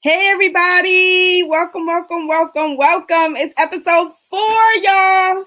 Hey everybody, welcome. It's episode 4, y'all.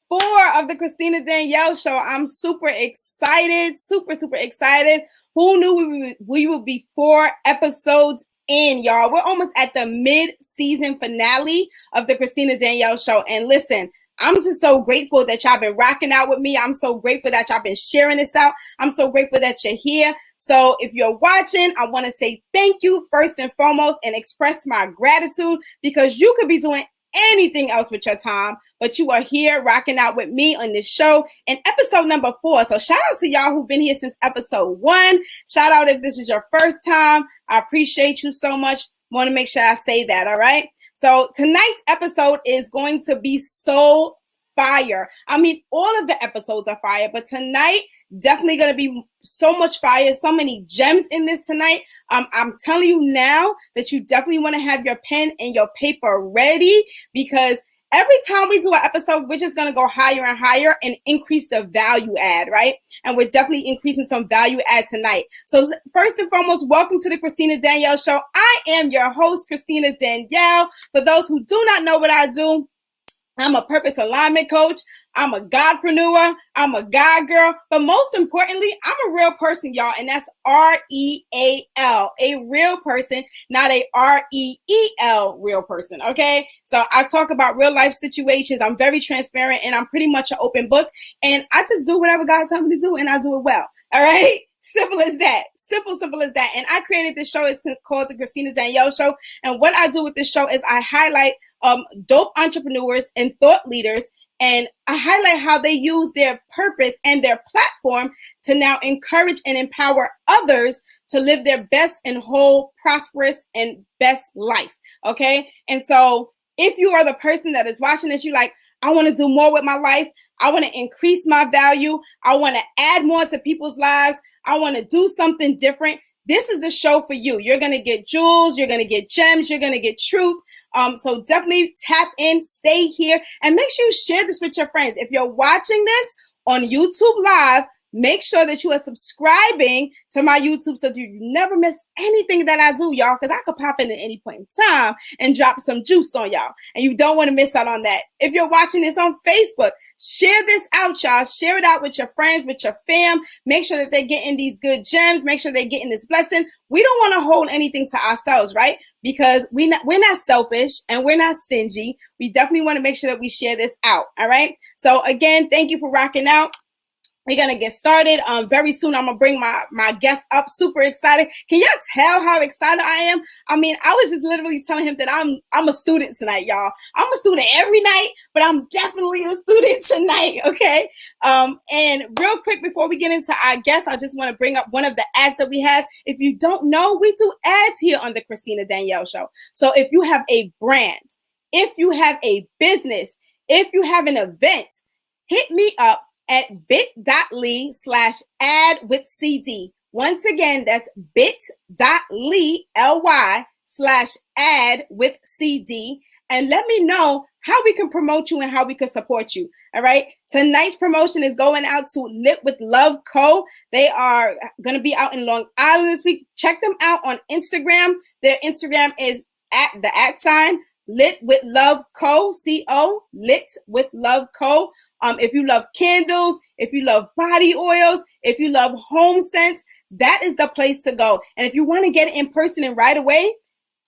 4 of the Christina Danielle show. I'm super excited, super excited. Who knew we would be 4 episodes in, y'all? We're almost at the mid-season finale of the Christina Danielle show. And listen, I'm just so grateful that y'all been rocking out with me. I'm so grateful that y'all been sharing this out. I'm so grateful that you're here. So if you're watching, I want to say thank you first and foremost and express my gratitude because you could be doing anything else with your time, but you are here rocking out with me on this show in episode number 4. So shout out to y'all who've been here since episode 1. Shout out if this is your first time. I appreciate you so much. Want to make sure I say that, all right? So tonight's episode is going to be so fire. I mean, all of the episodes are fire, but tonight definitely going to be so much fire, so many gems in this tonight. I'm telling you now that you definitely want to have your pen and your paper ready because every time we do an episode, we're just going to go higher and higher and increase the value add, right? And we're definitely increasing some value add tonight. So first and foremost, welcome to the Christina Danielle show. I am your host, Christina Danielle. For those who do not know what I do, I'm a purpose alignment coach. I'm a Godpreneur. I'm a God girl. But most importantly, I'm a real person, y'all. And that's R-E-A-L, a real person, not a R-E-E-L real person. Okay. So I talk about real life situations. I'm very transparent and I'm pretty much an open book. And I just do whatever God tells me to do and I do it well. All right. Simple as that. Simple as that. And I created this show. It's called the Christina Danielle Show. And what I do with this show is I highlight dope entrepreneurs and thought leaders. And I highlight how they use their purpose and their platform to now encourage and empower others to live their best and whole, prosperous, and best life. Okay. And so if you are the person that is watching this, you like, I want to do more with my life. I want to increase my value. I want to add more to people's lives. I want to do something different. This is the show for you. You're going to get jewels. You're going to get gems. You're going to get truth. So definitely tap in, stay here, and make sure you share this with your friends. If you're watching this on YouTube Live, make sure that you are subscribing to my YouTube so that you never miss anything that I do, y'all, because I could pop in at any point in time and drop some juice on y'all, and you don't want to miss out on that. If you're watching this on Facebook, share this out, y'all. Share it out with your friends, with your fam. Make sure that they're getting these good gems. Make sure they're getting this blessing. We don't want to hold anything to ourselves, right? Because we're not selfish and we're not stingy. We definitely want to make sure that we share this out. All right. So again, thank you for rocking out. We're going to get started. Very soon, I'm going to bring my guest up. Super excited. Can y'all tell how excited I am? I mean, I was just literally telling him that I'm a student tonight, y'all. I'm a student every night, but I'm definitely a student tonight, okay? And real quick, before we get into our guest, I just want to bring up one of the ads that we have. If you don't know, we do ads here on the Christina Danielle Show. So if you have a brand, if you have a business, if you have an event, hit me up at bit.ly/ad-with-CD. Once again, that's bit.ly/ad-with-CD. And let me know how we can promote you and how we can support you. All right. Tonight's promotion is going out to Lit with Love Co. They are going to be out in Long Island this week. Check them out on Instagram. Their Instagram is at the @ Lit with Love Co. CO. Lit with Love Co. If you love candles, if you love body oils, if you love home scents, that is the place to go. And if you want to get it in person and right away,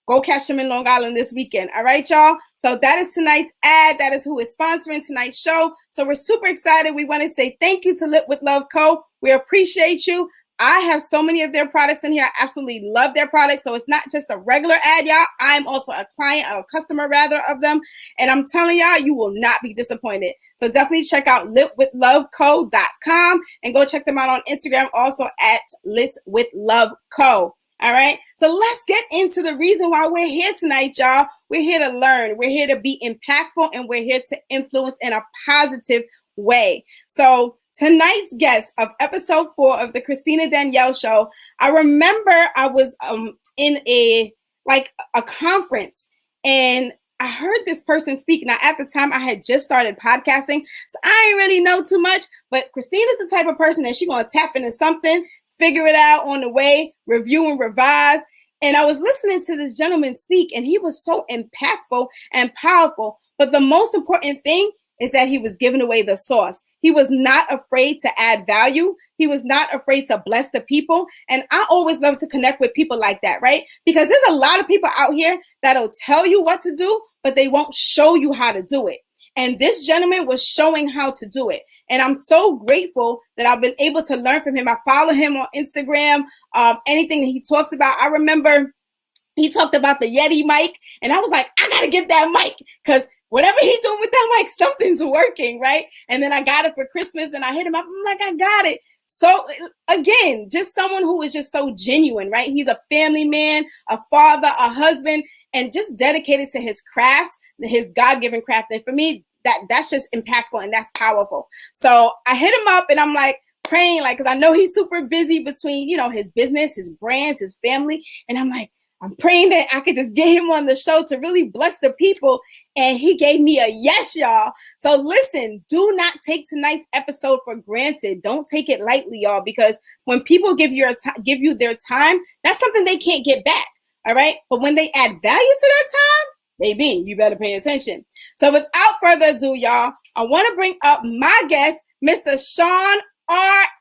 go catch them in Long Island this weekend. All right, y'all. So that is tonight's ad. That is who is sponsoring tonight's show. So we're super excited. We want to say thank you to Lit with Love Co. We appreciate you. I have so many of their products in here. I absolutely love their products. So it's not just a regular ad, y'all. I'm also a client, a customer rather, of them. And I'm telling y'all, you will not be disappointed. So definitely check out litwithloveco.com and go check them out on Instagram, also at litwithloveco. All right. So let's get into the reason why we're here tonight, y'all. We're here to learn. We're here to be impactful and we're here to influence in a positive way. So tonight's guest of episode 4 of the Christina Danielle Show, I remember I was in a conference and I heard this person speak. Now, at the time, I had just started podcasting, so I didn't really know too much, but Christina's the type of person that she's going to tap into something, figure it out on the way, review and revise. And I was listening to this gentleman speak, and he was so impactful and powerful. But the most important thing is that he was giving away the sauce. He was not afraid to add value. He was not afraid to bless the people. And I always love to connect with people like that, right? Because there's a lot of people out here that'll tell you what to do, but they won't show you how to do it. And this gentleman was showing how to do it. And I'm so grateful that I've been able to learn from him. I follow him on Instagram. Anything that he talks about, I remember he talked about the Yeti mic, and I was like, I gotta get that mic, because whatever he's doing with that mic, something's working, right? And then I got it for Christmas, and I hit him up. I'm like, I got it. So again, just someone who is just so genuine, right? He's a family man, a father, a husband, and just dedicated to his craft, his God-given craft. And for me, that's just impactful and that's powerful. So I hit him up, and I'm like praying, like, because I know he's super busy between, his business, his brands, his family. And I'm like, I'm praying that I could just get him on the show to really bless the people. And he gave me a yes, y'all. So listen, do not take tonight's episode for granted. Don't take it lightly, y'all, because when people give you their time, that's something they can't get back. All right. But when they add value to that time, baby, you better pay attention. So without further ado, y'all, I want to bring up my guest, Mr. Shawn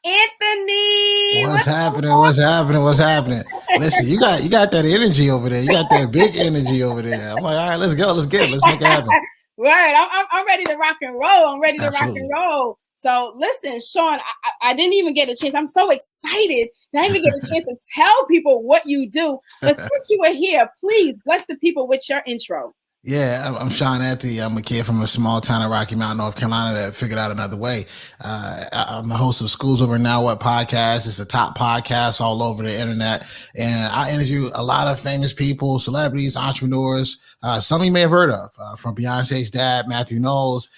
Anthony. What's happening? Listen, you got that energy over there. You got that big energy over there. I'm like, all right, let's go. Let's get it. Let's make it happen. Right. I'm ready to rock and roll. Absolutely. Rock and roll. So listen, Shawn, I didn't even get a chance. I'm so excited that I didn't even get a chance to tell people what you do. But since you were here, please bless the people with your intro. Yeah, I'm Shawn Anthony. I'm a kid from a small town in Rocky Mount, North Carolina that figured out another way. I'm the host of Schools Over Now What podcast. It's the top podcast all over the internet. And I interview a lot of famous people, celebrities, entrepreneurs, some you may have heard of, from Beyonce's dad, Matthew Knowles,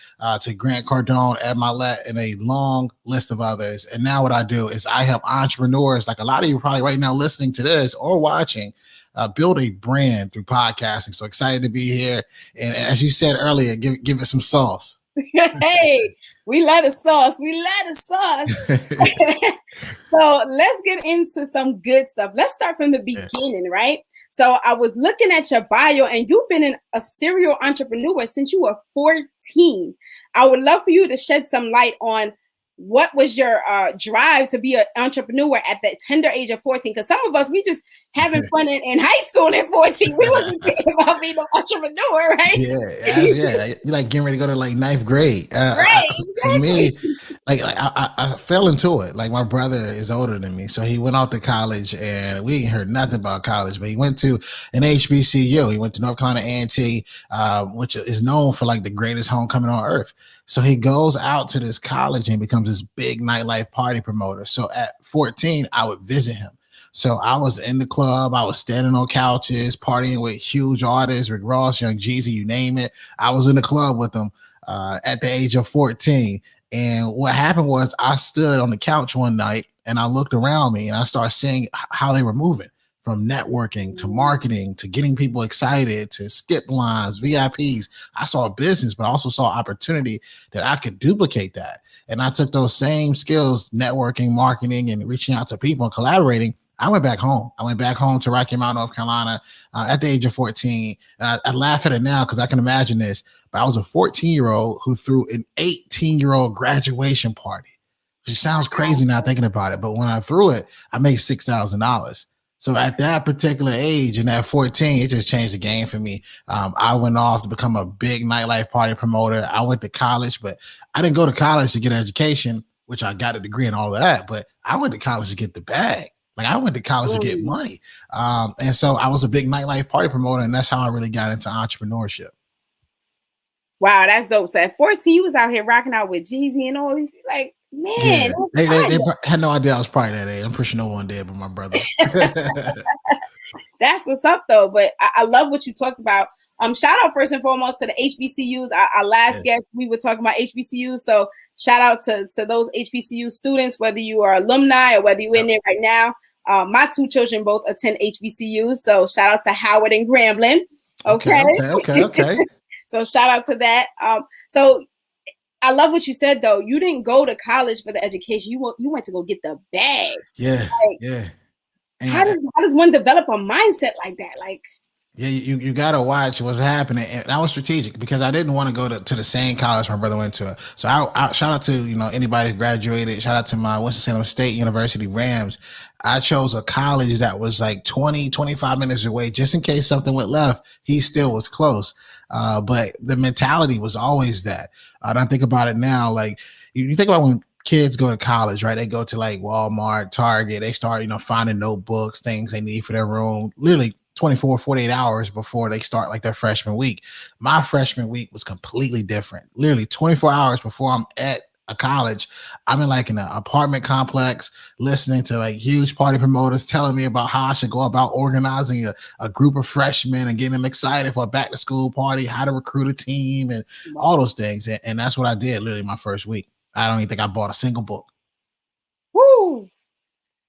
to Grant Cardone, Ed Milet, and a long list of others. And now what I do is I help entrepreneurs, like a lot of you probably right now listening to this or watching, build a brand through podcasting. So excited to be here. And as you said earlier, give it some sauce. Hey, we love the sauce. So let's get into some good stuff. Let's start from the beginning, right? So I was looking at your bio, and you've been a serial entrepreneur since you were 14. I would love for you to shed some light on what was your drive to be an entrepreneur at that tender age of 14? Because some of us, we just having fun in high school at 14. We wasn't thinking about being an entrepreneur, right? Yeah. You're like getting ready to go to like ninth grade. Right. For me, I fell into it. Like my brother is older than me, so he went out to college, and we ain't heard nothing about college. But he went to an HBCU. He went to North Carolina A&T, which is known for like the greatest homecoming on earth. So he goes out to this college and becomes this big nightlife party promoter. So at 14, I would visit him. So I was in the club. I was standing on couches, partying with huge artists, Rick Ross, Young Jeezy, you name it. I was in the club with them at the age of 14. And what happened was I stood on the couch one night and I looked around me and I started seeing how they were moving, from networking to marketing to getting people excited to skip lines, VIPs. I saw a business, but I also saw opportunity that I could duplicate that. And I took those same skills, networking, marketing, and reaching out to people and collaborating. I went back home. To Rocky Mount, North Carolina at the age of 14. And I laugh at it now because I can imagine this, but I was a 14-year-old who threw an 18-year-old graduation party, which sounds crazy now thinking about it. But when I threw it, I made $6,000. So at that particular age, and at 14, it just changed the game for me. I went off to become a big nightlife party promoter. I went to college, but I didn't go to college to get an education, which I got a degree and all of that. But I went to college to get the bag. Like I went to college to get money. And so I was a big nightlife party promoter, and that's how I really got into entrepreneurship. Wow, that's dope. So at 14, you was out here rocking out with Jeezy and all these, like, man. Yeah. They had no idea I was probably that age. I'm pretty sure no one did but my brother. That's what's up, though. But I love what you talked about. Shout out first and foremost to the HBCUs. Our last guest, we were talking about HBCUs. So shout out to those HBCU students, whether you are alumni or whether you're in there right now. My two children both attend HBCUs. So shout out to Howard and Grambling. Okay. So shout out to that. So I love what you said, though. You didn't go to college for the education. You went to go get the bag. Yeah. And how does one develop a mindset like that? Like, yeah, you gotta watch what's happening, and I was strategic because I didn't want to go to the same college my brother went to. So I shout out to anybody who graduated. Shout out to my Winston-Salem State University Rams. I chose a college that was like 20-25 minutes away, just in case something went left. He still was close, but the mentality was always that. I don't think about it now. Like you think about when kids go to college, right? They go to like Walmart, Target. They start finding notebooks, things they need for their room. Literally 24, 48 hours before they start like their freshman week. My freshman week was completely different. Literally 24 hours before I'm at a college, I'm in like an apartment complex listening to like huge party promoters telling me about how I should go about organizing a group of freshmen and getting them excited for a back to school party, how to recruit a team and all those things. And that's what I did literally my first week. I don't even think I bought a single book. whoo.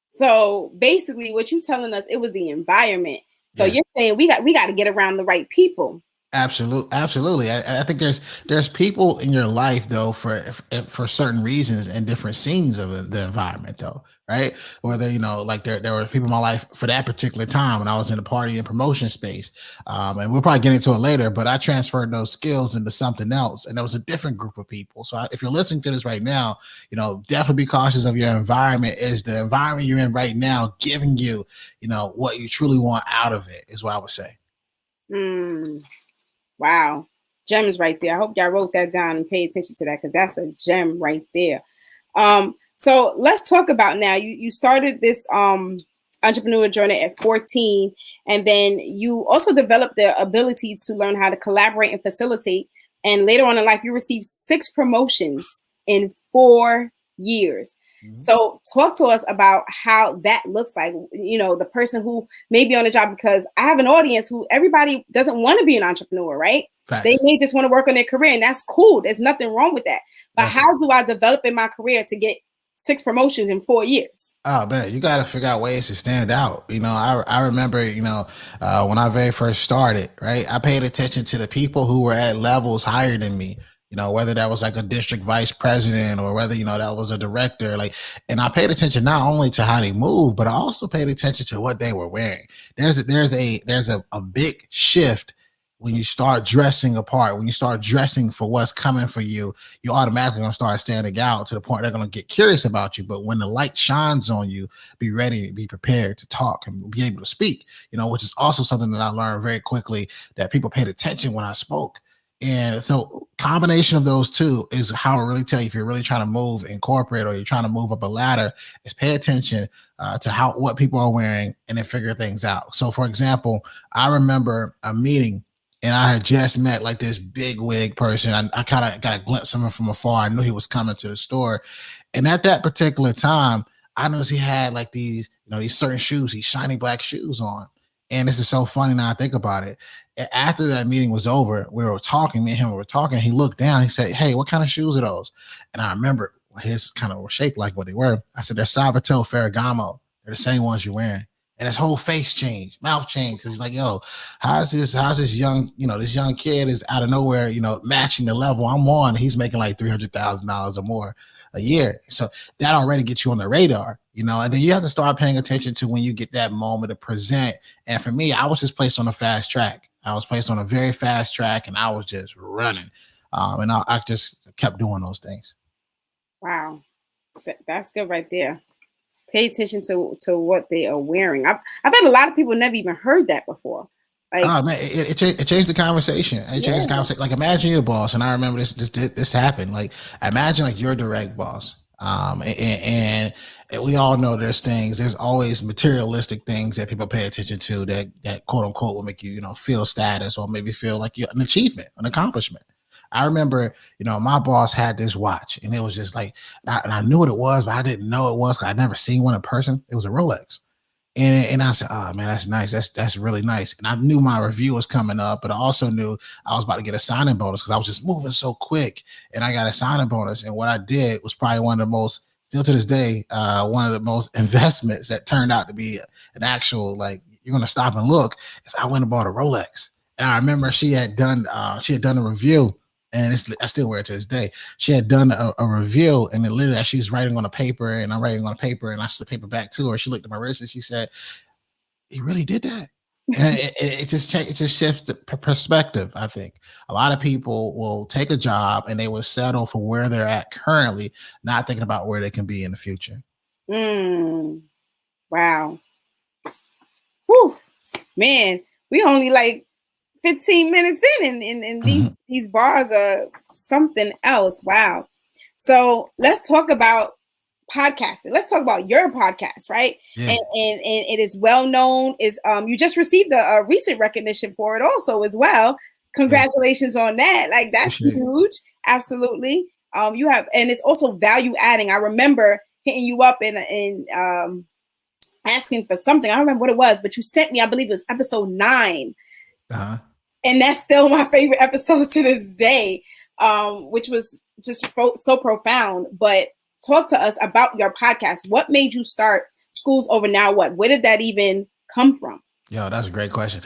So basically, what you telling us, it was the environment. So Yeah. you're saying we got to get around the right people. Absolutely. I think there's people in your life though for certain reasons and different scenes of the environment though, right? Whether like there were people in my life for that particular time when I was in the party and promotion space, and we'll probably get into it later. But I transferred those skills into something else, and there was a different group of people. So if you're listening to this right now, definitely be cautious of your environment. Is the environment you're in right now giving you, what you truly want out of it? Is what I would say. Wow. Gems right there. I hope y'all wrote that down and pay attention to that because that's a gem right there. So let's talk about now. You started this entrepreneur journey at 14, and then you also developed the ability to learn how to collaborate and facilitate. And later on in life, you received 6 promotions in 4 years. So talk to us about how that looks like, the person who may be on a job, because I have an audience who everybody doesn't want to be an entrepreneur, right? Facts. They may just want to work on their career, and that's cool. There's nothing wrong with that. But how do I develop in my career to get 6 promotions in 4 years? Oh man, you got to figure out ways to stand out. I remember, when I very first started, right, I paid attention to the people who were at levels higher than me. Whether that was like a district vice president or whether, that was a director, and I paid attention not only to how they move, but I also paid attention to what they were wearing. There's a big shift when you start dressing apart, when you start dressing for what's coming for you, you automatically gonna start standing out to the point they're gonna get curious about you. But when the light shines on you, be ready, be prepared to talk and be able to speak, which is also something that I learned very quickly, that people paid attention when I spoke. And so combination of those two is how I really tell you if you're really trying to move in corporate or you're trying to move up a ladder, is pay attention to what people are wearing and then figure things out. So for example, I remember a meeting and I had just met like this big wig person. I kind of got a glimpse of him from afar. I knew he was coming to the store. And at that particular time, I noticed he had like these certain shoes, these shiny black shoes on. And this is so funny now I think about it. After that meeting was over, we were talking, me and him were talking. He looked down, he said, "Hey, what kind of shoes are those?" And I remember his kind of were shaped like what they were. I said, "They're Salvatore Ferragamo. They're the same ones you're wearing." And his whole face changed, mouth changed, because he's like, "Yo, how's this young, this young kid is out of nowhere, matching the level I'm on. He's making like $300,000 or more a year." So that already gets you on the radar, and then you have to start paying attention to when you get that moment to present. And for me, I was just placed on a fast track. I was placed on a very fast track, and I was just running, and I just kept doing those things. Wow, that's good right there. Pay attention to what they are wearing. I bet a lot of people never even heard that before. Like, oh man, it changed the conversation. It changed the conversation. Like imagine you're a boss, and I remember this happened. Like imagine like you're a direct boss, and we all know there's always materialistic things that people pay attention to that quote unquote will make you feel status or maybe feel like you're an achievement, an accomplishment. I remember, my boss had this watch, and it was just like, and I knew what it was, but I didn't know it was because I'd never seen one in person. It was a Rolex. And I said, "Oh man, that's nice. That's really nice." And I knew my review was coming up, but I also knew I was about to get a signing bonus because I was just moving so quick, and I got a signing bonus. And what I did was probably one of the most, still to this day, one of the most investments that turned out to be an actual like you're gonna stop and look. Is I went and bought a Rolex, and I remember she had done a review. And I still wear it to this day. She had done a review, and then literally as she's writing on a paper, and I'm writing on a paper, and I sent the paper back to her. She looked at my wrist and she said, he really did that. And it just shifts the perspective. I think a lot of people will take a job and they will settle for where they're at currently, not thinking about where they can be in the future. Wow. Whew. Man, we only like 15 minutes in, and these bars are something else. Wow. So let's talk about podcasting. Let's talk about your podcast, right? Yeah. And it is well known. Is you just received a recent recognition for it also as well. Congratulations on that. Like that's huge. Absolutely. You have, and it's also value adding. I remember hitting you up and asking for something. I don't remember what it was, but you sent me, I believe it was episode 9. And that's still my favorite episode to this day, which was just so profound. But talk to us about your podcast. What made you start Schools Over Now What? Where did that even come from? Yo, that's a great question.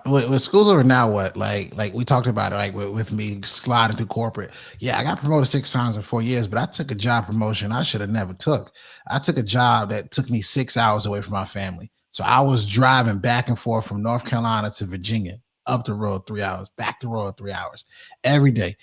With Schools Over Now What, like we talked about it, like with me sliding through corporate. Yeah, I got promoted 6 times in 4 years, but I took a job promotion I should have never took. I took a job that took me 6 hours away from my family. So I was driving back and forth from North Carolina to Virginia, up the road 3 hours, back the road 3 hours every day.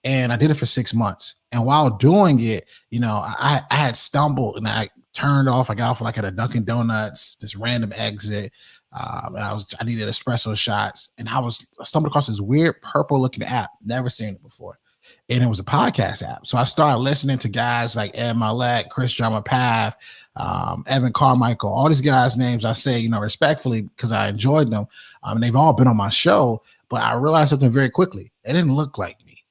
And I did it for 6 months. And while doing it, I had stumbled and I turned off. I got off like at a Dunkin' Donuts, this random exit. And I needed espresso shots, and I stumbled across this weird purple looking app, never seen it before. And it was a podcast app. So I started listening to guys like Ed Mylett, Chris Drama Path, Evan Carmichael, all these guys' names I say, respectfully, because I enjoyed them. And they've all been on my show, but I realized something very quickly. They didn't look like me.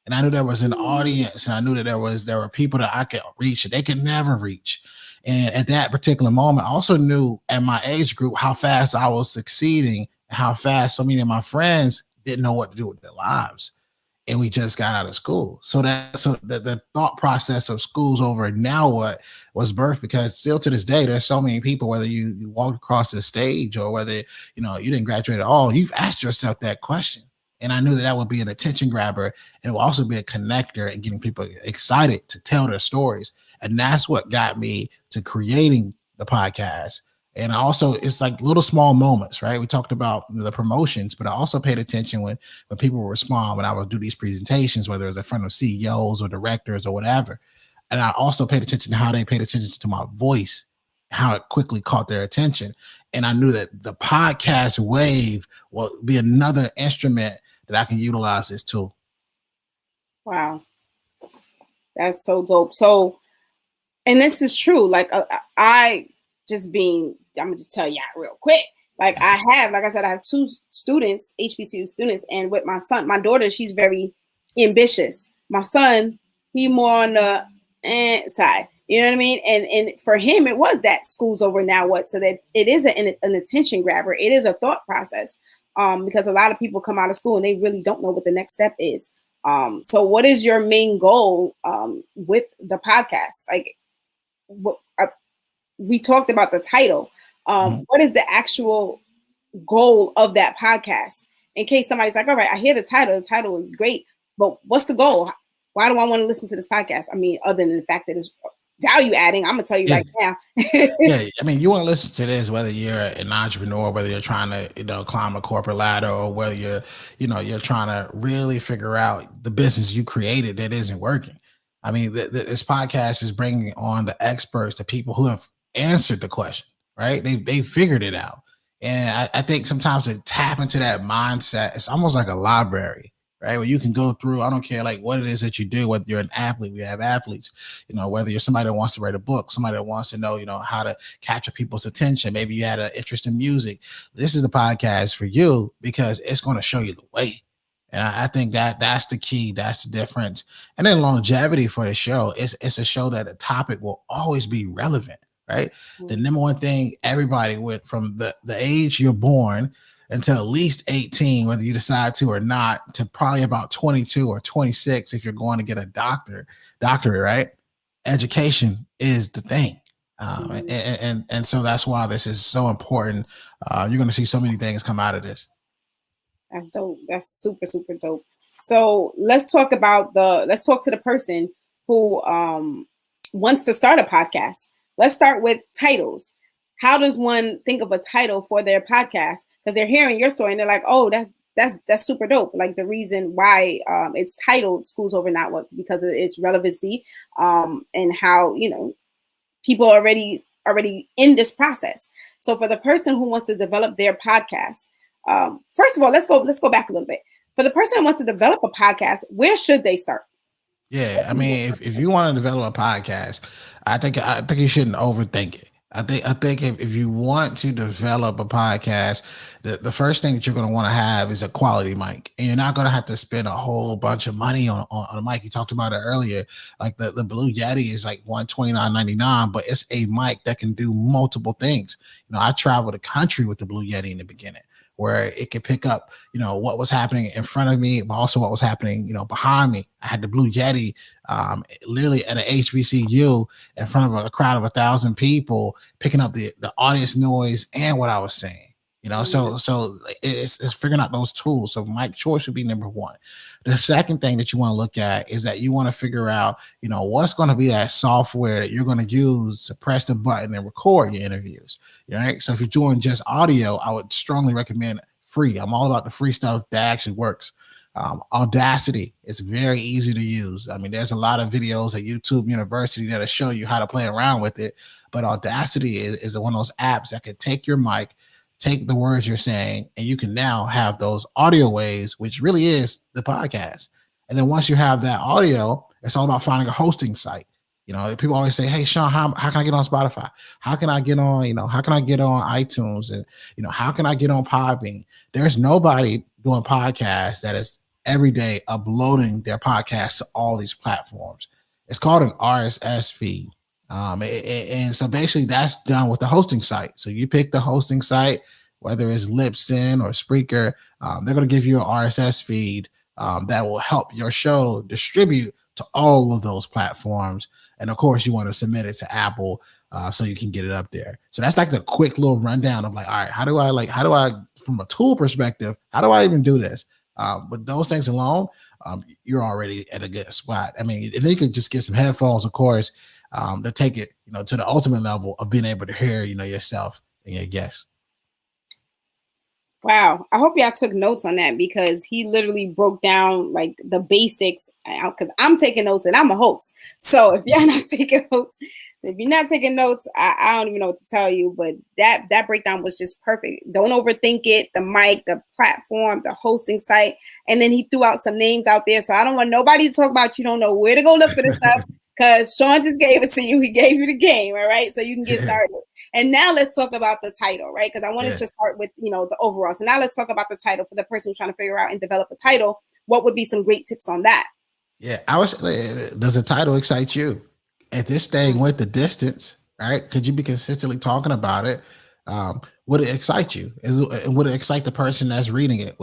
And I knew there was an audience, and I knew that there were people that I could reach that they could never reach. And at that particular moment, I also knew at my age group how fast I was succeeding, how fast so many of my friends didn't know what to do with their lives. And we just got out of school. So the thought process of Schools Over Now What was birthed, because still to this day, there's so many people, whether you walked across the stage or whether, you didn't graduate at all, you've asked yourself that question. And I knew that would be an attention grabber, and it will also be a connector and getting people excited to tell their stories. And that's what got me to creating the podcast. And also, it's like little small moments, right? We talked about the promotions, but I also paid attention when people would respond, when I would do these presentations, whether it was in front of CEOs or directors or whatever. And I also paid attention to how they paid attention to my voice, how it quickly caught their attention. And I knew that the podcast wave will be another instrument that I can utilize this tool. Wow. That's so dope. So, and this is true. Like I'm gonna just tell you real quick. Like I have 2 students, HBCU students, and with my son, my daughter, she's very ambitious. My son, he more on the side. You know what I mean? And for him, it was that Schools Over Now What, so that it is an attention grabber. It is a thought process. Because a lot of people come out of school and they really don't know what the next step is. So what is your main goal with the podcast? Like, we talked about the title. What is the actual goal of that podcast? In case somebody's like, all right, I hear the title is great, but what's the goal? Why do I want to listen to this podcast? I mean, other than the fact that it's value adding, I'm gonna tell you right now. Yeah, I mean, you want to listen to this whether you're an entrepreneur, whether you're trying to climb a corporate ladder, or whether you're trying to really figure out the business you created that isn't working. I mean, this podcast is bringing on the experts, the people who have answered the question, right? They figured it out. And I think sometimes to tap into that mindset, it's almost like a library, right? Where you can go through, I don't care like what it is that you do, whether you're an athlete, we have athletes, whether you're somebody that wants to write a book, somebody that wants to know, how to capture people's attention. Maybe you had an interest in music. This is the podcast for you, because it's going to show you the way. And I think that's the key. That's the difference. And then longevity for the show. It's a show that the topic will always be relevant, right? Mm-hmm. The number one thing everybody went from the age you're born until at least 18, whether you decide to or not, to probably about 22 or 26 if you're going to get a doctorate, right? Education is the thing. And so that's why this is so important. You're going to see so many things come out of this. That's dope. That's super, super dope. So let's talk to the person who wants to start a podcast. Let's start with titles. how does one think of a title for their podcast? Because they're hearing your story and they're like, oh, that's super dope. Like the reason why it's titled Schools Over Not What, because of its relevancy, and how, people are already in this process. So for the person who wants to develop their podcast, first of all, let's go back a little bit. For the person who wants to develop a podcast, where should they start? Yeah, I mean, if you want to develop a podcast, I think you shouldn't overthink it. I think if you want to develop a podcast, the first thing that you're going to want to have is a quality mic, and you're not going to have to spend a whole bunch of money on a mic. You talked about it earlier, like the Blue Yeti is like $129.99, but it's a mic that can do multiple things. I traveled the country with the Blue Yeti in the beginning, where it could pick up, what was happening in front of me, but also what was happening, behind me. I had the Blue Yeti, literally at an HBCU in front of a crowd of 1,000 people, picking up the audience noise and what I was saying. So it's figuring out those tools. So mic choice would be number one. The second thing that you want to look at is that you want to figure out, what's going to be that software that you're going to use to press the button and record your interviews. Right. So if you're doing just audio, I would strongly recommend free. I'm all about the free stuff that actually works. Audacity is very easy to use. I mean, there's a lot of videos at YouTube University that'll show you how to play around with it. But Audacity is one of those apps that can take your mic, take the words you're saying, and you can now have those audio waves, which really is the podcast. And then once you have that audio, it's all about finding a hosting site. People always say, hey, Shawn, how can I get on Spotify? How can I get on, how can I get on iTunes? And, how can I get on Podbean? There's nobody doing podcasts that is every day uploading their podcasts to all these platforms. It's called an RSS feed. And so basically that's done with the hosting site. So you pick the hosting site, whether it's Libsyn or Spreaker, they're going to give you an RSS feed that will help your show distribute to all of those platforms. And of course, you want to submit it to Apple so you can get it up there. So that's like the quick little rundown of like, all right, how do I, from a tool perspective, how do I even do this? With those things alone, you're already at a good spot. I mean, if you could just get some headphones, of course, to take it, to the ultimate level of being able to hear, yourself and your guests. Wow. I hope y'all took notes on that, because he literally broke down like the basics, because I'm taking notes and I'm a host. So if y'all not taking notes, if you're not taking notes, I don't even know what to tell you, but that breakdown was just perfect. Don't overthink it. The mic, the platform, the hosting site. And then he threw out some names out there. So I don't want nobody to talk about, you don't know where to go look for this stuff, because Shawn just gave it to you. He gave you the game. All right. So you can get started. And now let's talk about the title, right? Because I wanted to start with, the overall. So now let's talk about the title for the person who's trying to figure out and develop a title. What would be some great tips on that? Yeah, does the title excite you? If this thing went the distance, right? Could you be consistently talking about it? Would it excite you? Would it excite the person that's reading it?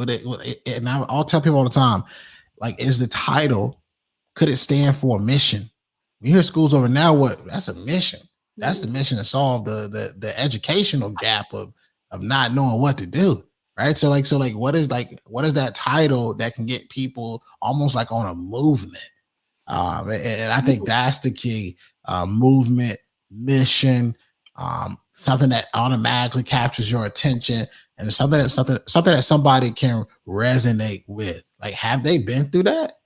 And I'll tell people all the time, like, is the title, could it stand for a mission? You hear Schools Over Now, that's a mission. That's the mission to solve the educational gap of not knowing what to do, right? So what is that title that can get people almost like on a movement? And I think that's the key. Movement, mission, something that automatically captures your attention, and something that somebody can resonate with. Like, have they been through that?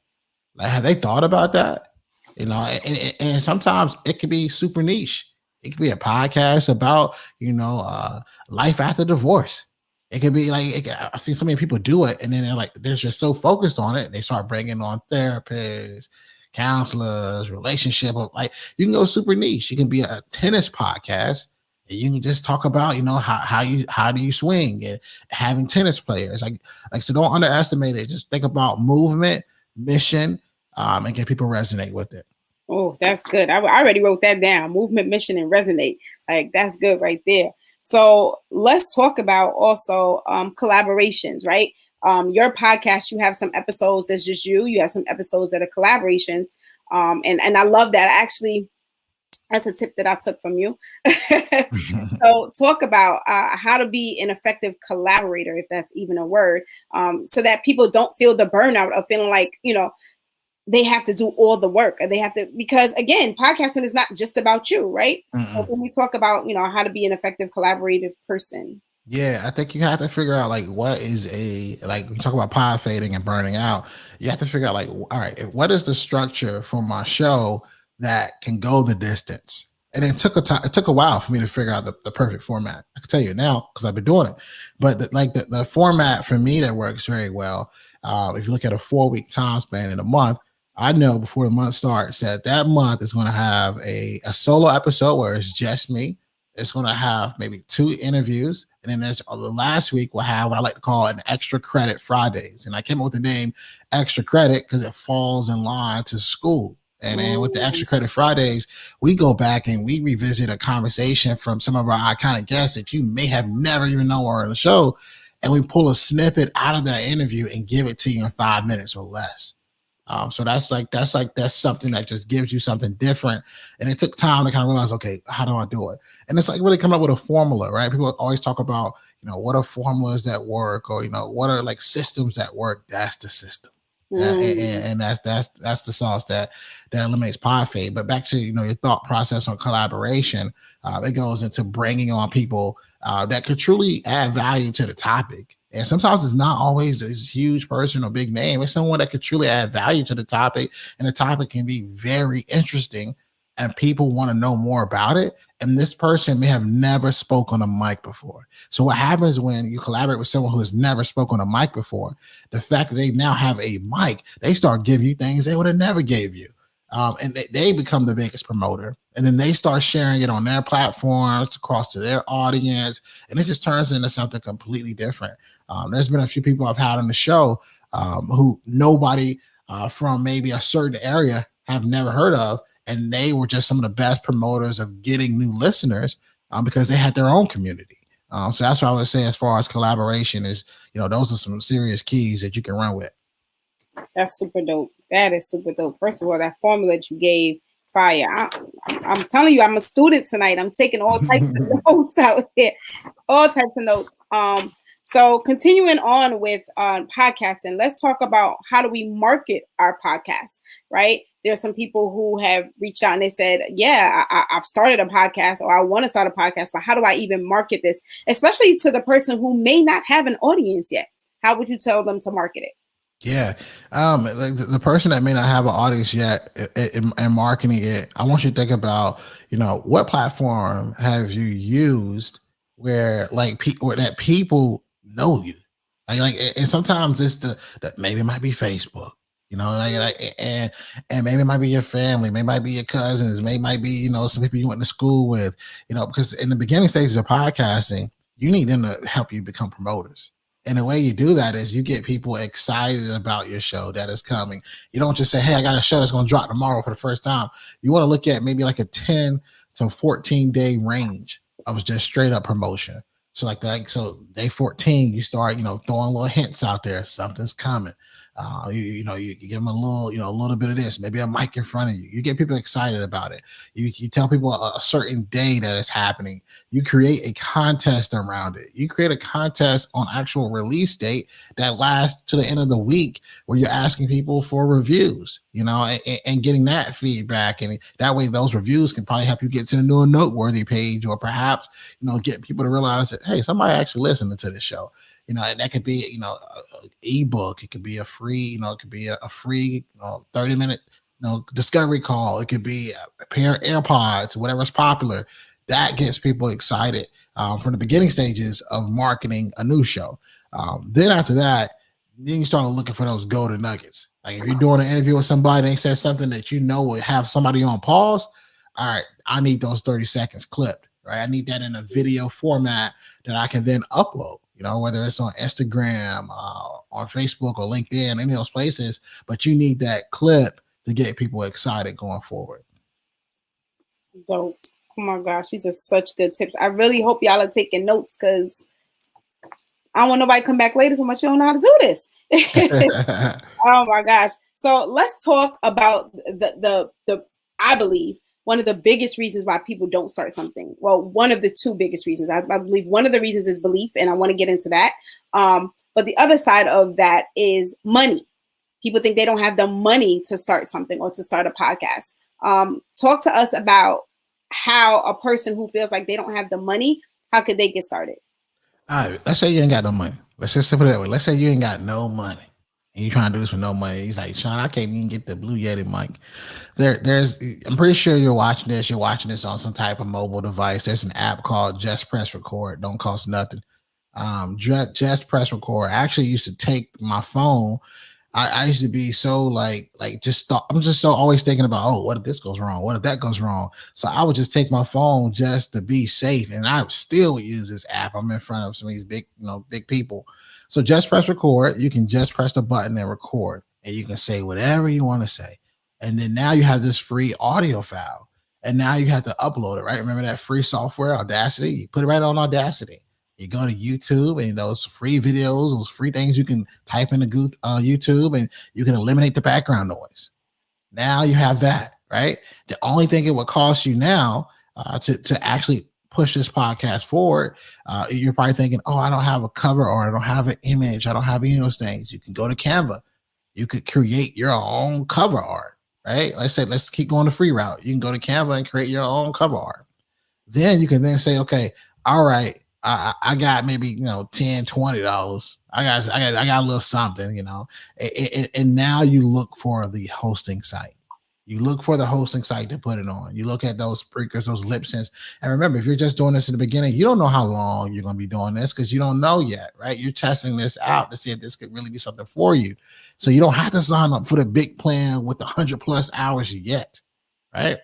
Like, have they thought about that? And sometimes it could be super niche. It could be a podcast about, life after divorce. It could be like, I've seen so many people do it, and then they're just so focused on it, and they start bringing on therapists, counselors, relationship. Like, you can go super niche. You can be a tennis podcast, and you can just talk about, how do you swing, and having tennis players. So don't underestimate it. Just think about movement, mission, and get people resonate with it. Oh, that's good. I already wrote that down. Movement, mission, and resonate. Like, that's good right there. So let's talk about also collaborations, right? Your podcast, you have some episodes that's just you. You have some episodes that are collaborations. And I love that. Actually, that's a tip that I took from you. So talk about how to be an effective collaborator, if that's even a word, so that people don't feel the burnout of feeling like, they have to do all the work, and they have to, because again, podcasting is not just about you, right? So when we talk about, how to be an effective collaborative person. Yeah, I think you have to figure out like what is like we talk about pod fading and burning out. You have to figure out like, all right, what is the structure for my show that can go the distance? And it took it took a while for me to figure out the perfect format. I can tell you now because I've been doing it. But the format for me that works very well. If you look at a 4-week time span in a month, I know before the month starts that month is going to have a solo episode where it's just me. It's going to have maybe 2 interviews. And then there's the last week we'll have what I like to call an extra credit Fridays. And I came up with the name extra credit because it falls in line to school. And then with the extra credit Fridays, we go back and we revisit a conversation from some of our iconic guests that you may have never even known were on the show. And we pull a snippet out of that interview and give it to you in 5 minutes or less. So that's something that just gives you something different. And it took time to kind of realize, okay, how do I do it? And it's like really coming up with a formula, right? People always talk about, what are formulas that work, or, what are like systems that work? That's the system. And that's the sauce that eliminates pod fade. But back to, your thought process on collaboration, it goes into bringing on people that could truly add value to the topic. And sometimes it's not always this huge person or big name. It's someone that could truly add value to the topic. And the topic can be very interesting and people want to know more about it. And this person may have never spoke on a mic before. So what happens when you collaborate with someone who has never spoken on a mic before, the fact that they now have a mic, they start giving you things they would have never gave you. And they become the biggest promoter. And then they start sharing it on their platforms across to their audience. And it just turns into something completely different. There's been a few people I've had on the show who nobody from maybe a certain area have never heard of. And they were just some of the best promoters of getting new listeners because they had their own community. So that's what I would say as far as collaboration is, those are some serious keys that you can run with. That's super dope. That is super dope. First of all, that formula that you gave, fire. I'm telling you, I'm a student tonight. I'm taking all types of notes out here. All types of notes. So continuing on with podcasting, let's talk about how do we market our podcast, right? There's some people who have reached out and they said, yeah, I've started a podcast, or I want to start a podcast, but how do I even market this? Especially to the person who may not have an audience yet. How would you tell them to market it? Yeah. Like the person that may not have an audience yet and marketing it, I want you to think about, what platform have you used where like that people know you? And sometimes it's that maybe it might be Facebook, and maybe it might be your family, maybe it might be your cousins, maybe it might be, some people you went to school with, because in the beginning stages of podcasting, you need them to help you become promoters. And the way you do that is you get people excited about your show that is coming. You don't just say, hey, I got a show that's going to drop tomorrow for the first time. You want to look at maybe like a 10 to 14 day range of just straight up promotion. So so day 14, you start, throwing little hints out there. Something's coming. You give them a little bit of this, maybe a mic in front of you. You get people excited about it. You tell people a certain day that it's happening. You create a contest around it. You create a contest on actual release date that lasts to the end of the week where you're asking people for reviews, and getting that feedback. And that way those reviews can probably help you get to the new noteworthy page, or perhaps, get people to realize that, hey, somebody actually listening to this show. And that could be, an ebook. It could be a free, it could be a free 30-minute, discovery call. It could be a pair of AirPods, whatever's popular. That gets people excited from the beginning stages of marketing a new show. Then after that, then you start looking for those golden nuggets. Like if you're doing an interview with somebody and they said something that would have somebody on pause, all right, I need those 30 seconds clipped, right? I need that in a video format that I can then upload. Whether it's on Instagram, on Facebook or LinkedIn, any of those places, but you need that clip to get people excited going forward. Dope. Oh my gosh, these are such good tips. I really hope y'all are taking notes because I don't want nobody to come back later so much you don't know how to do this. Oh my gosh. So let's talk about the I believe one of the biggest reasons why people don't start something. Well, one of the 2 biggest reasons. I believe one of the reasons is belief, and I want to get into that. But the other side of that is money. people think they don't have the money to start something or to start a podcast. Talk to us about how a person who feels like they don't have the money, how could they get started? All right, let's say you ain't got no money. Let's just put it that way. Let's say you ain't got no money and you trying to do this for no money. He's like, Shawn, I can't even get the Blue Yeti mic. I'm pretty sure you're watching this. You're watching this on some type of mobile device. There's an app called Just Press Record. Don't cost nothing. Just Press Record. I actually used to take my phone. I used to be so like I'm just so always thinking about, oh, what if this goes wrong? What if that goes wrong? So I would just take my phone just to be safe. And I still use this app. I'm in front of some of these big people. So just press record. You can just press the button and record, and you can say whatever you want to say. And then now you have this free audio file, and now you have to upload it, right? Remember that free software, Audacity? You put it right on Audacity. You go to YouTube and those free videos, those free things you can type into YouTube, and you can eliminate the background noise. Now you have that, right? The only thing it would cost you now to actually push this podcast forward, you're probably thinking, oh, I don't have a cover, or I don't have an image. I don't have any of those things. You can go to Canva. You could create your own cover art, right? Let's keep going the free route. You can go to Canva and create your own cover art. Then you can then say, okay, all right, I got maybe $10, $20. I got a little something, and now you look for the hosting site. You look for the hosting site to put it on. You look at those speakers, those lip syncs. And remember, if you're just doing this in the beginning, you don't know how long you're going to be doing this because you don't know yet, right? You're testing this out to see if this could really be something for you. So you don't have to sign up for the big plan with the 100+ hours yet, right?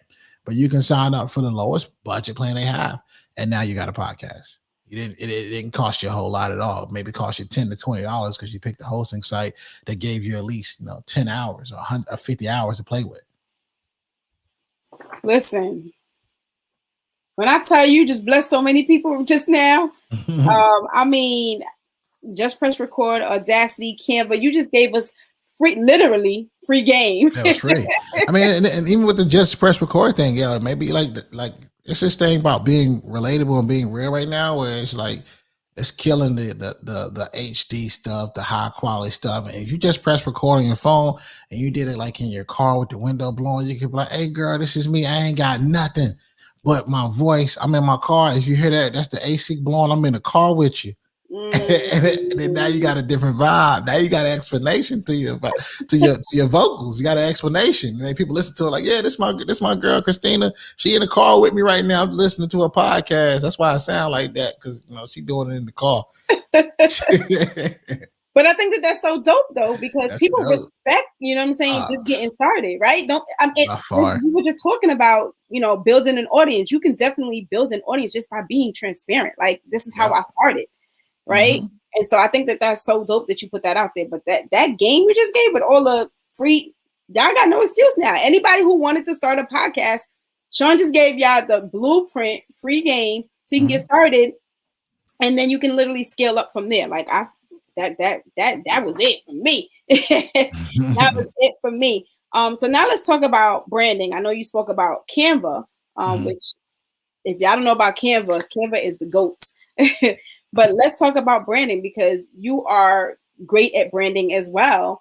But you can sign up for the lowest budget plan they have, and now you got a podcast. It didn't cost you a whole lot at all. Maybe cost you $10 to $20 because you picked a hosting site that gave you at least 10 hours or 50 hours to play with. Listen, when I tell you, just bless so many people just now. I mean, just press record, Audacity, Canva. You just gave us literally free game. That was free. I mean, and even with the just press record thing, maybe like it's this thing about being relatable and being real right now, where it's like it's killing the HD stuff, the high quality stuff. And if you just press record on your phone and you did it like in your car with the window blowing, you could be like, hey girl, this is me. I ain't got nothing but my voice. I'm in my car. If you hear that, that's the AC blowing. I'm in the car with you. And then now you got a different vibe. Now you got an explanation to your vocals. You got an explanation. And then people listen to it like, yeah, this my girl Christina. She in the car with me right now. I'm listening to a podcast. That's why I sound like that, because she doing it in the car. But I think that's so dope though, because that's people dope. Respect, you know what I'm saying, just getting started, right? We were just talking about, building an audience. You can definitely build an audience just by being transparent. Like, this is how I started. Right. Mm-hmm. And so I think that's so dope that you put that out there. But that game you just gave with all the free, y'all got no excuse now. Anybody who wanted to start a podcast, Shawn just gave y'all the blueprint free game so you can get started, and then you can literally scale up from there. Like that was it for me. That was it for me. So now let's talk about branding. I know you spoke about Canva, which if y'all don't know about Canva is the GOAT. But let's talk about branding, because you are great at branding as well.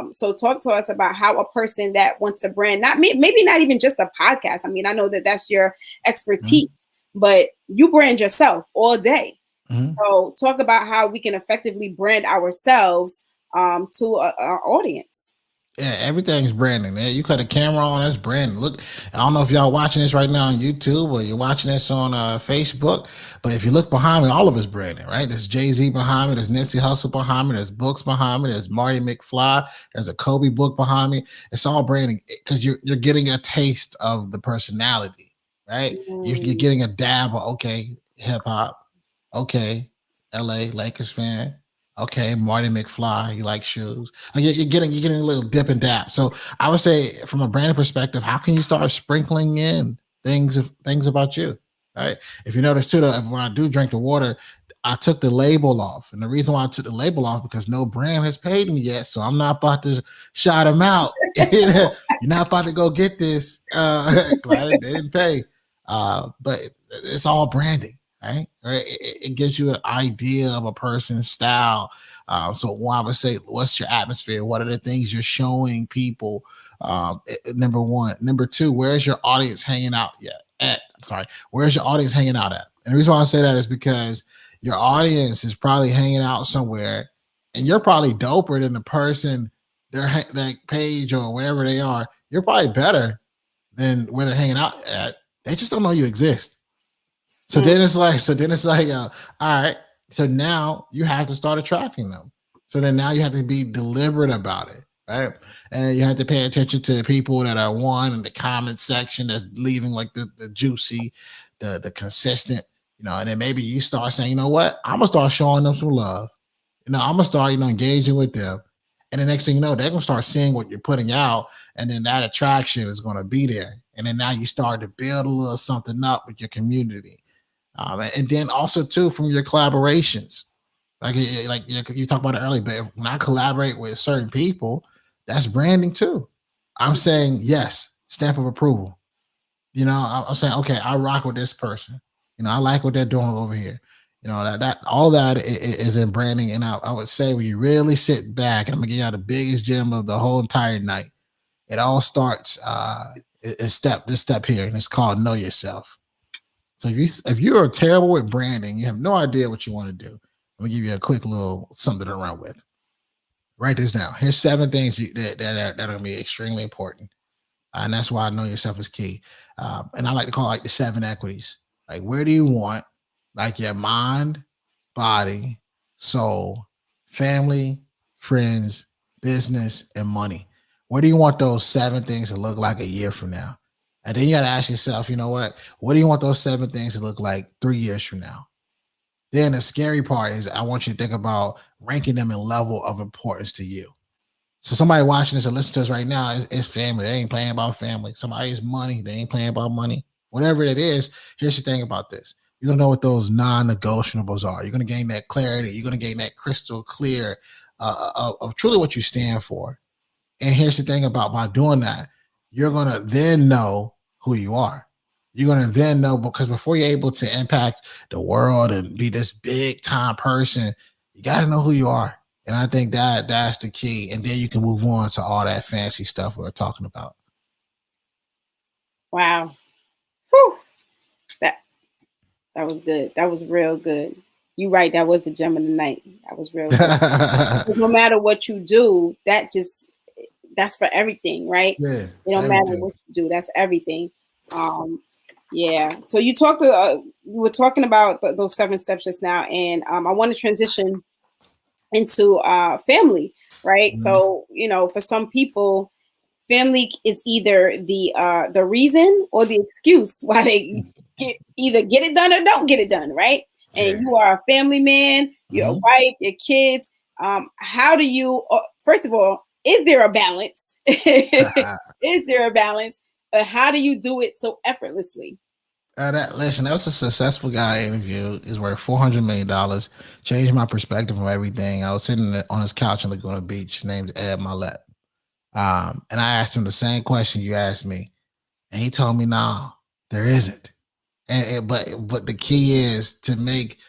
So talk to us about how a person that wants to brand, maybe not even just a podcast. I mean, I know that that's your expertise, but you brand yourself all day. So talk about how we can effectively brand ourselves to our audience. Yeah, everything's branding, man. You cut a camera on, that's branding. Look, I don't know if y'all watching this right now on YouTube or you're watching this on Facebook, but if you look behind me, all of it's branding, right? There's Jay-Z behind me, there's Nipsey Hussle behind me, there's books behind me, there's Marty McFly, there's a Kobe book behind me. It's all branding because you're getting a taste of the personality, right? You're getting a dab of, okay, hip hop, okay, LA Lakers fan. Okay, Marty McFly, he likes shoes. Like you're getting a little dip and dap. So I would say, from a brand perspective, how can you start sprinkling in things about you, right? If you notice too, when I do drink the water, I took the label off, and the reason why I took the label off because no brand has paid me yet, so I'm not about to shout them out. You're not about to go get this. Glad they didn't pay, but it's all branding. right? It gives you an idea of a person's style. So one, I would say, what's your atmosphere? What are the things you're showing people? Number one. Number two, where's your audience hanging out yet? I'm sorry, where's your audience hanging out at? And the reason why I say that is because your audience is probably hanging out somewhere, and you're probably doper than the person that page or whatever they are. You're probably better than where they're hanging out at. They just don't know you exist. So then it's like, all right. So now you have to start attracting them. So then now you have to be deliberate about it, right? And you have to pay attention to the people that are one in the comment section that's leaving like the juicy, the consistent, and then maybe you start saying, you know what, I'm gonna start showing them some love. I'm gonna start, engaging with them. And the next thing you know, they're gonna start seeing what you're putting out, and then that attraction is gonna be there. And then now you start to build a little something up with your community. And then also too from your collaborations, like you talked about it earlier. But when I collaborate with certain people, that's branding too. I'm saying yes, stamp of approval. I'm saying okay, I rock with this person. I like what they're doing over here. That all that is in branding. And I would say when you really sit back, and I'm gonna give you the biggest gem of the whole entire night. It all starts this step here, and it's called know yourself. So if you are terrible with branding, you have no idea what you want to do. Let me give you a quick little something to run with. Write this down. Here's 7 things that are going to be extremely important, and that's why I know yourself is key. And I like to call it like the 7 equities. Like where do you want like your mind, body, soul, family, friends, business, and money? Where do you want those 7 things to look like a year from now? And then you got to ask yourself, you know what do you want those 7 things to look like 3 years from now? Then the scary part is I want you to think about ranking them in level of importance to you. So somebody watching this or listening to us right now is family. They ain't playing about family. Somebody is money. They ain't playing about money. Whatever it is, here's the thing about this. You're going to know what those non-negotiables are. You're going to gain that clarity. You're going to gain that crystal clear of truly what you stand for. And here's the thing about by doing that, you're going to then know who you are. You're going to then know, because before you're able to impact the world and be this big time person, you got to know who you are. And I think that's the key. And then you can move on to all that fancy stuff we're talking about. Wow. Whew. That was good. That was real good. You're right. That was the gem of the night. That was real good. No matter what you do, that's for everything, right? Yeah, it don't matter what you do. That's everything. Yeah. So you were talking about those 7 steps just now, and I want to transition into family, right? Mm-hmm. So for some people, family is either the reason or the excuse why they either get it done or don't get it done, right? And you are a family man, your wife, your kids. How do you? First of all, is there a balance? Is there a balance? How do you do it so effortlessly? That was a successful guy interview. He's worth $400 million. Changed my perspective on everything. I was sitting on his couch in Laguna Beach, named Ed Milet. And I asked him the same question you asked me, and he told me, "No, there isn't." But the key is to make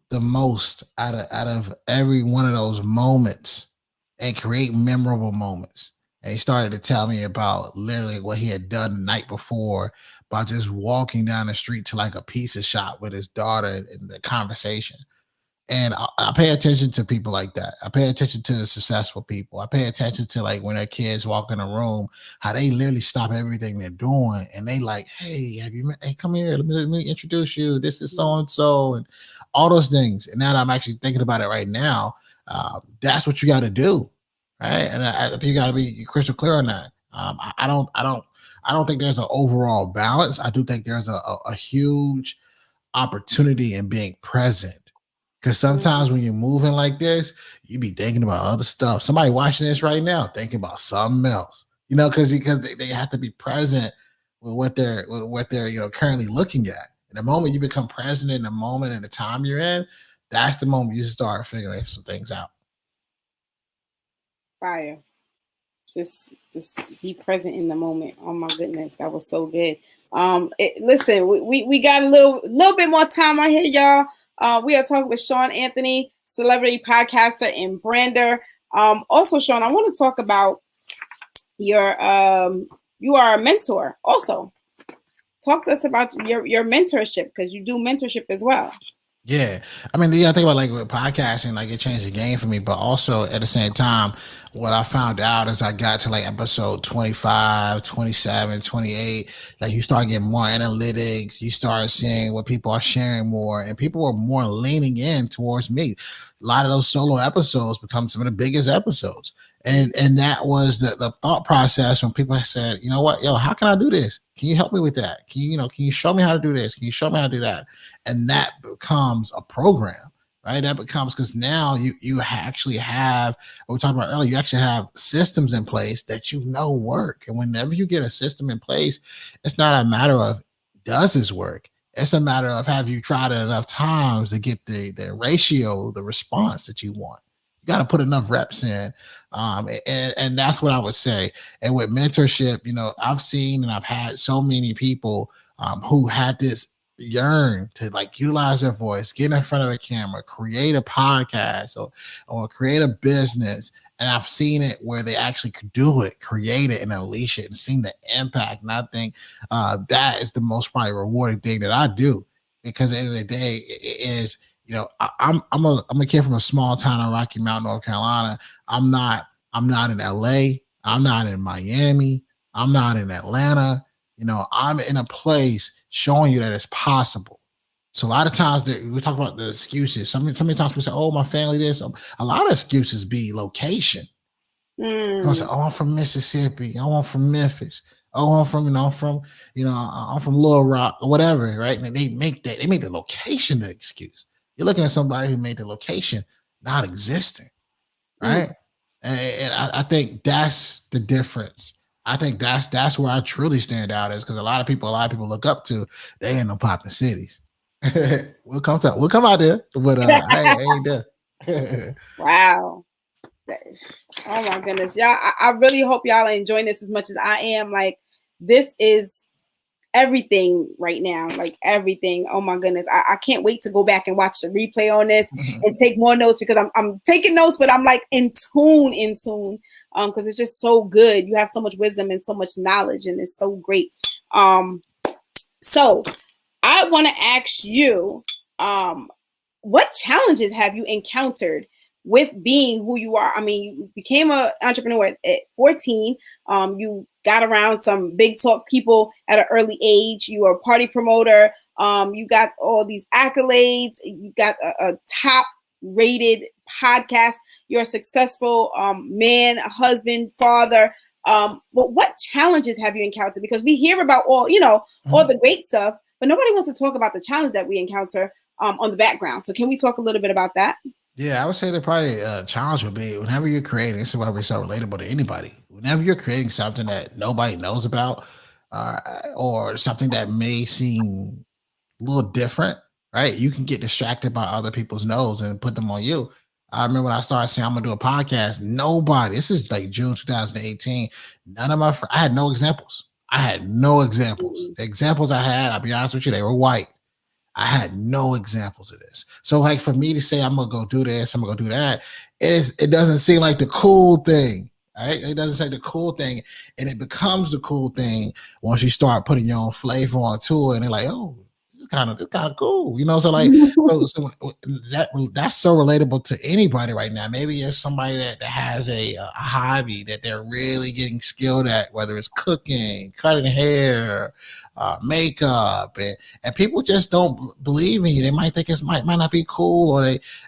the most out of every one of those moments and create memorable moments. And he started to tell me about literally what he had done the night before by just walking down the street to like a pizza shop with his daughter and the conversation. And I pay attention to people like that. I pay attention to the successful people. I pay attention to like when their kids walk in a room, how they literally stop everything they're doing and they like, hey, hey, come here, let me introduce you. This is so and so, and all those things. And now that I'm actually thinking about it right now, that's what you got to do, right? And I think you got to be crystal clear on that. I don't think there's an overall balance. I do think there's a huge opportunity in being present. Because sometimes when you're moving like this, you be thinking about other stuff. Somebody watching this right now thinking about something else, because they have to be present with what they're currently looking at. And the moment you become present in the moment and the time you're in, that's the moment you start figuring some things out. Fire. just be present in the moment. Oh my goodness, that was so good. Listen, we got a little bit more time on here, y'all. We are talking with Shawn Anthony, celebrity podcaster and brander. Also, Shawn, I want to talk about your you are a mentor. Also, talk to us about your mentorship, because you do mentorship as well. Yeah. I mean, yeah, I think about like with podcasting, like it changed the game for me. But also at the same time, what I found out as I got to like episode 25, 27, 28, like you start getting more analytics, you start seeing what people are sharing more, and people are more leaning in towards me. A lot of those solo episodes become some of the biggest episodes. And that was the thought process when people said, you know what, yo, how can I do this? Can you help me with that? Can you show me how to do this? Can you show me how to do that? And that becomes a program, right? That becomes, because now you actually have what we talked about earlier. You actually have systems in place that work, and whenever you get a system in place, it's not a matter of does this work. It's a matter of have you tried it enough times to get the ratio, the response that you want. You got to put enough reps in, and that's what I would say. And with mentorship, I've seen and I've had so many people who had this yearn to like utilize their voice, get in front of a camera, create a podcast or create a business. And I've seen it where they actually could do it, create it and unleash it and seen the impact. And I think that is the most probably rewarding thing that I do, because at the end of the day, it is, I'm a kid from a small town in Rocky Mount, North Carolina. I'm not in LA. I'm not in Miami. I'm not in Atlanta. I'm in a place showing you that it's possible. So a lot of times we talk about the excuses. So many times we say, "Oh, my family this." A lot of excuses be location. I say, "Oh, I'm from Mississippi. Oh, I'm from Memphis. Oh, I'm from Little Rock or whatever." Right? And they make the location the excuse. You're looking at somebody who made the location not existing, right? And I think that's the difference. I think that's where I truly stand out, is because a lot of people look up to, they ain't no popping cities. we'll come out there, but I ain't there. Wow. Oh my goodness, y'all! I really hope y'all are enjoying this as much as I am. Like, this is everything right now, like everything. Oh my goodness, I can't wait to go back and watch the replay on this and take more notes, because I'm taking notes, but I'm like in tune, because it's just so good. You have so much wisdom and so much knowledge, and it's so great. So I want to ask you, what challenges have you encountered with being who you are? I mean, you became an entrepreneur at 14. You got around some big talk people at an early age. You were a party promoter. You got all these accolades. You got a top rated podcast. You're a successful man, husband, father. But what challenges have you encountered? Because we hear about all the great stuff, but nobody wants to talk about the challenge that we encounter on the background. So can we talk a little bit about that? Yeah, I would say that probably challenge would be whenever you're creating. This is why we're so relatable to anybody. Whenever you're creating something that nobody knows about, or something that may seem a little different, right? You can get distracted by other people's no's and put them on you. I remember when I started saying I'm gonna do a podcast. Nobody. This is like June 2018. None of my friends. I had no examples. The examples I had, I'll be honest with you, they were white. I had no examples of this. So like for me to say I'm gonna go do this, I'm gonna go do that, it doesn't seem like the cool thing. Right? It doesn't say the cool thing, and it becomes the cool thing once you start putting your own flavor onto it, and they're like, oh, it's kind of cool, So like, so that's so relatable to anybody right now. Maybe it's somebody that has a hobby that they're really getting skilled at, whether it's cooking, cutting hair, makeup, and people just don't believe in you. They might think it might not be cool, or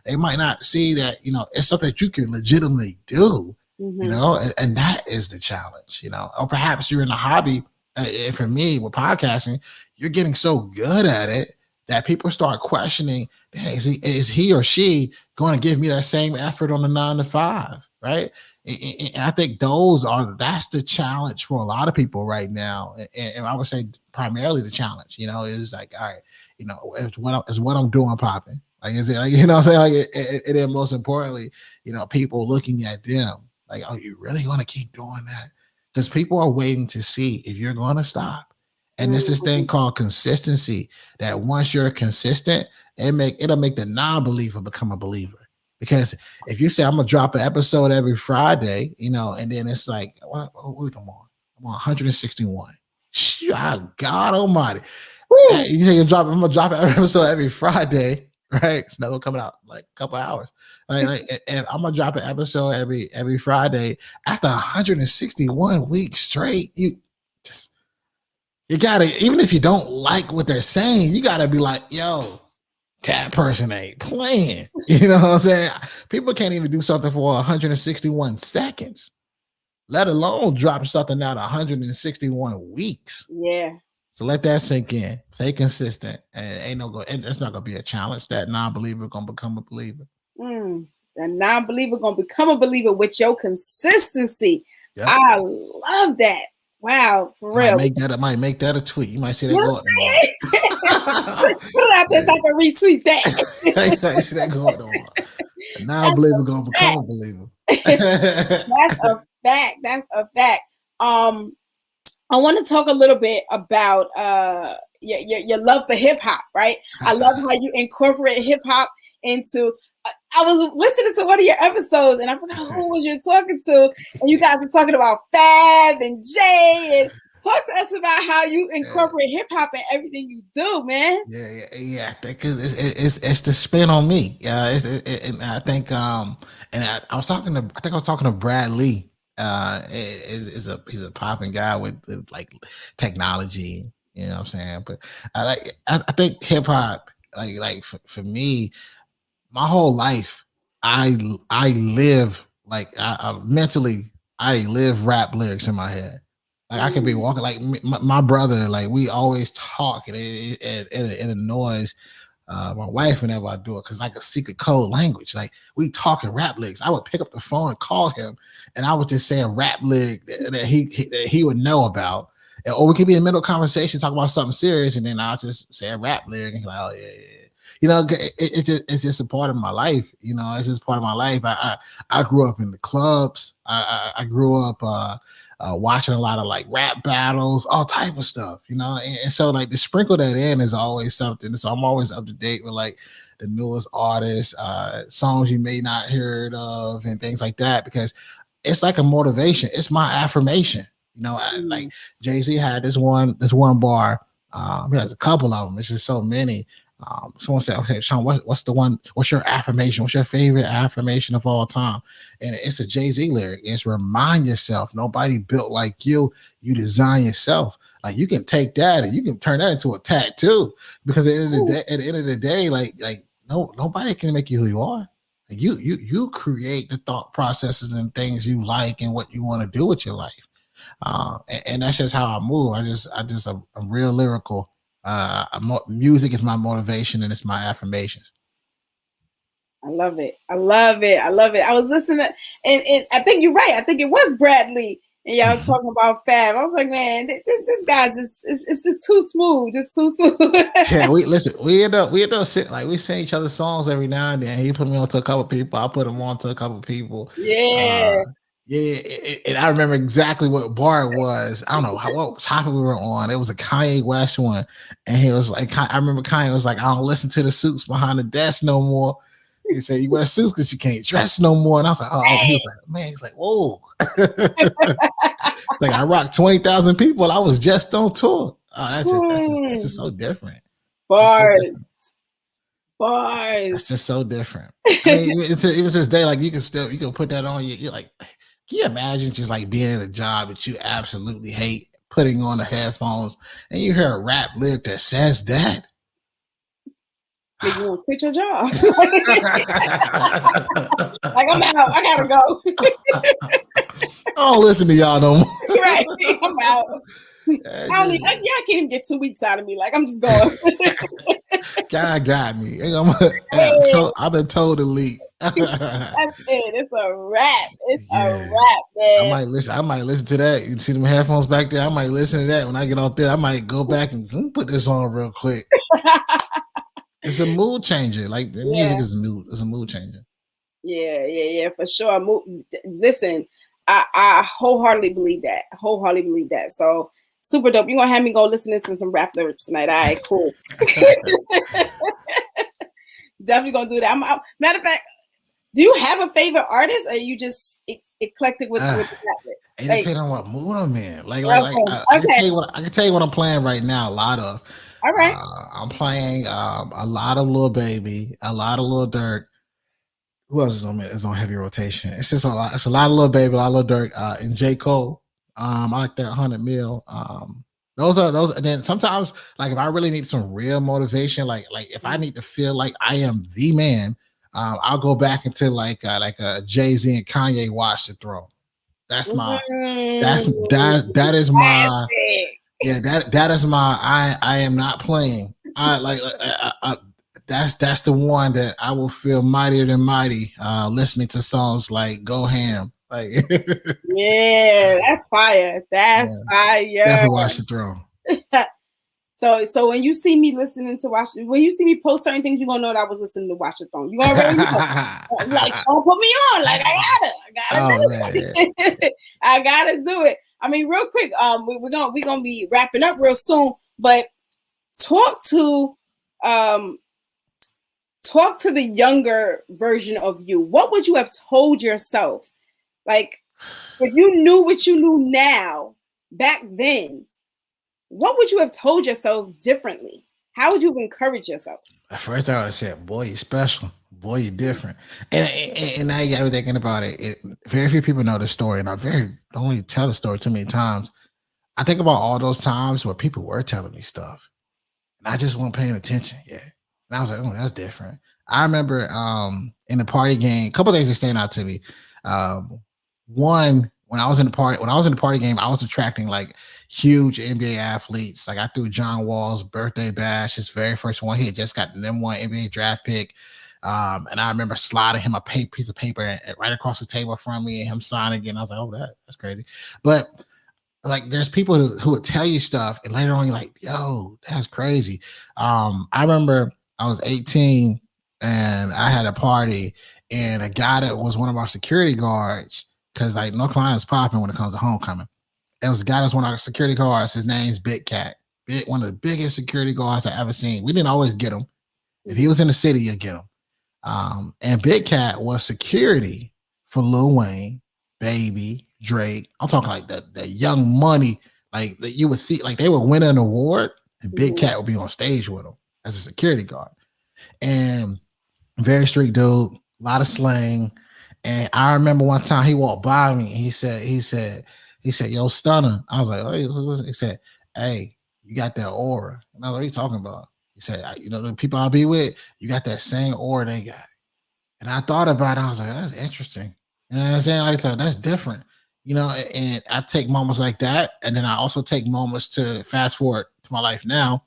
they might not see that it's something that you can legitimately do. And that is the challenge. Or perhaps you're in a hobby. And for me, with podcasting, you're getting so good at it that people start questioning, hey, is he or she going to give me that same effort on the 9 to 5, right? And I think that's the challenge for a lot of people right now. And I would say primarily the challenge, is like, all right, is what I'm doing popping? Like, is it like, what I'm saying? Like, and then most importantly, people looking at them, Like, oh, you really going to keep doing that? Because people are waiting to see if you're going to stop. And there's this thing called consistency, that once you're consistent, it'll make the non-believer become a believer. Because if you say I'm gonna drop an episode every Friday, and then it's like, what week I'm on? I'm on 161. God Almighty! You say I'm gonna drop an episode every Friday, right? It's not gonna come out like a couple hours. Right? And I'm gonna drop an episode every Friday after 161 weeks straight. You gotta, even if you don't like what they're saying, you gotta be like, yo, that person ain't playing. You know what I'm saying? People can't even do something for 161 seconds, let alone drop something out 161 weeks. Yeah. So let that sink in. Stay consistent. And there's not gonna be a challenge. That non-believer gonna become a believer. The non-believer gonna become a believer with your consistency. Yep. I love that. Wow, for real. Might make that a tweet. You might see that go up. Put it out there so I can retweet that. See that going on. Non-believer gonna become a believer. That's a fact. That's a fact. I want to talk a little bit about your love for hip hop, right? I love how you incorporate hip hop into. I was listening to one of your episodes, and I forgot who was you talking to, and you guys were talking about Fab and Jay, and talk to us about how you incorporate hip hop in everything you do, man. Yeah. Because it's the spin on me. And I think I was talking to Brad Lee. He's a popping guy with like technology. You know what I'm saying? But I think hip hop, like for me, my whole life, I live like I mentally, I live rap lyrics in my head. Like I could be walking, like my brother, like we always talk, and it annoys my wife whenever I do it, because like a secret code language. Like we talking rap lyrics. I would pick up the phone and call him, and I would just say a rap lyric that he would know about. Or we could be in the middle of conversation, talk about something serious, and then I'll just say a rap lyric, and he's like, oh yeah. It's just a part of my life. It's just part of my life. I grew up in the clubs. I grew up watching a lot of like rap battles, all type of stuff, and so like to sprinkle that in is always something. So I'm always up to date with like the newest artists, songs you may not heard of, and things like that, because it's like a motivation. It's my affirmation. Like Jay-Z had this one bar. He has a couple of them. It's just so many. Someone said, okay, Shawn, what's your affirmation? What's your favorite affirmation of all time? And it's a Jay-Z lyric. It's remind yourself, nobody built like you design yourself. Like you can take that and you can turn that into a tattoo, because at the end of the day, like nobody can make you who you are. Like you create the thought processes and things you like and what you want to do with your life. And that's just how I move. I'm real lyrical. Music is my motivation, and it's my affirmations. I love it. I was listening and I think you're right. I think it was Bradley, and y'all talking about Fab. I was like, man, this guy it's just too smooth, Yeah, we end up sitting, like we sing each other's songs every now and then. He put me on to a couple people, I put him on to a couple people. Yeah. And I remember exactly what bar it was. I don't know what topic we were on. It was a Kanye West one, and he was like, I remember Kanye was like, I don't listen to the suits behind the desk no more. He said, you wear suits because you can't dress no more. And I was like, oh, he was like, man, he's like, whoa. Like I rocked 20,000 people. I was just on tour. Oh, that's just so different. Bars. It's just so different. I mean, even to this day, like you can put that on you. You're like, can you imagine just like being in a job that you absolutely hate, putting on the headphones, and you hear a rap lyric that says that? Like you want to quit your job. Like I'm out. I gotta go. I don't listen to y'all no more. Right. I'm out. I can't even get 2 weeks out of me. Like I'm just going. God got me. I've been told to leave. That's it. It's a wrap. It's a wrap, man. I might listen to that. You see them headphones back there? I might listen to that when I get off there. I might go back and put this on real quick. It's a mood changer. Like the music is a mood changer. Yeah, for sure. Listen, I wholeheartely believe that. Wholeheartedly believe that. So super dope. You're gonna have me go listening to some rap lyrics tonight. All right, cool. Definitely gonna do that. Matter of fact, do you have a favorite artist, or are you just eclectic with the rap? It Like, depends on what mood I'm in. okay, I can okay, tell you what I'm playing right now. A lot of all right. I'm playing a lot of Lil Baby, a lot of Lil Durk. Who else is on heavy rotation? It's just a lot. It's a lot of Lil Baby, a lot of Lil Durk, and J Cole. I like that 100 mil. Those are those. And then sometimes, like if I really need some real motivation, like if I need to feel like I am the man, I'll go back into like a Jay-Z and Kanye Watch the Throne. That's my that is my Classic. yeah, that is my I am not playing. That's the one that I will feel mightier than mighty listening to songs like Go Ham. Like Yeah, that's fire. That's yeah, fire. definitely Watch the Throne. So when you see me listening to when you see me post certain things, you're gonna know that I was listening to Watch the Throne. You're gonna already know. Like, don't put me on. Like, I gotta Oh do man, it. I gotta do it. I mean, real quick, we're gonna be wrapping up real soon, but talk to um talk to the younger version of you. What would you have told yourself? Like, if you knew what you knew now back then, what would you have told yourself differently? How would you have encouraged yourself? at first I would have said, "Boy, you special. Boy, you different." And now you got me thinking about it. Very few people know the story, and don't really tell the story too many times. I think about all those times where people were telling me stuff, and I just wasn't paying attention. Yeah, and I was like, "Oh, that's different." I remember in the party game, a couple things that stand out to me. Um, One, when I was in the party game, I was attracting like huge NBA athletes. Like I threw John Wall's birthday bash, his very first one. He had just got the #1 NBA draft pick. And I remember sliding him a piece of paper right across the table from me and him signing it. And I was like, oh, that's crazy. But like there's people who would tell you stuff and later on you're like, yo, that's crazy. I remember I was 18 and I had a party and a guy that was one of our security guards, because like North Carolina's popping when it comes to homecoming. It was a guy that's one of our security guards. His name's Big Cat. One of the biggest security guards I ever seen. We didn't always get him. If he was in the city, you'd get him. And Big Cat was security for Lil Wayne, Baby, Drake. I'm talking like the Young Money, like that you would see, like they would win an award, and Big Cat would be on stage with them as a security guard. And very strict dude, a lot of slang. And I remember one time he walked by me. He said, "Yo, Stunner." I was like, "Oh," he said, "Hey, you got that aura." And I was like, "What are you talking about?" He said, "You know, the people I'll be with, you got that same aura they got." And I thought about it. I was like, "That's interesting." You know what I'm saying? Like, that's different. You know, and I take moments like that, and then I also take moments to fast forward to my life now,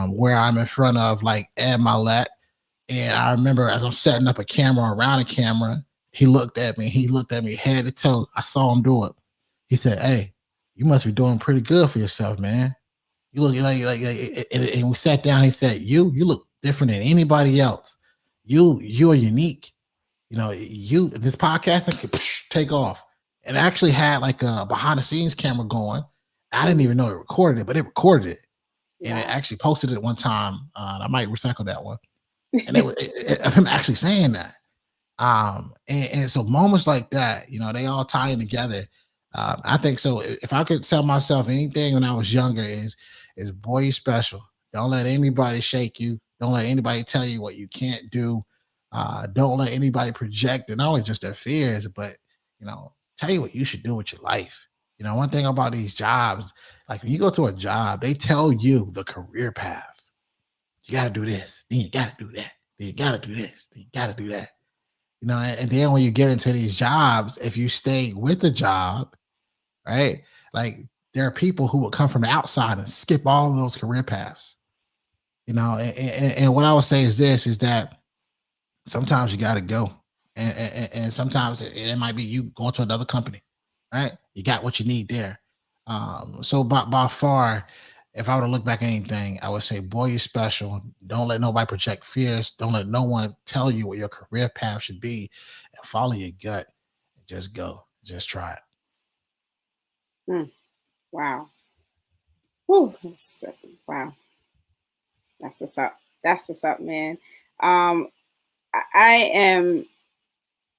where I'm in front of like Ed Milet. And I remember as I'm setting up a camera around a camera, he looked at me. He looked at me head to toe. I saw him do it. He said, "Hey, you must be doing pretty good for yourself, man. You look and we sat down. He said, you look different than anybody else. You're unique. You know, this podcasting could take off." And I actually had like a behind the scenes camera going. I didn't even know it recorded it, but it recorded it. And it actually posted it one time. I might recycle that one. And it was of him actually saying that. And so moments like that, you know, they all tie in together. I think so. If I could tell myself anything when I was younger, is boy, you special. Don't let anybody shake you. Don't let anybody tell you what you can't do. Don't let anybody project, and not only just their fears, but you know, tell you what you should do with your life. You know, one thing about these jobs, like when you go to a job, they tell you the career path. You got to do this, then you got to do that, then you got to do this, then you got to do that. You know, and then when you get into these jobs, if you stay with the job, right? Like there are people who will come from the outside and skip all of those career paths. You know, and what I would say is this: is that sometimes you got to go, and sometimes it might be you going to another company, right? You got what you need there. So by far, if I were to look back at anything, I would say, boy, you're special. Don't let nobody project fears. Don't let no one tell you what your career path should be, and follow your gut. Just go. Just try it. Wow. Whew. Wow. That's what's up. That's what's up, man. I am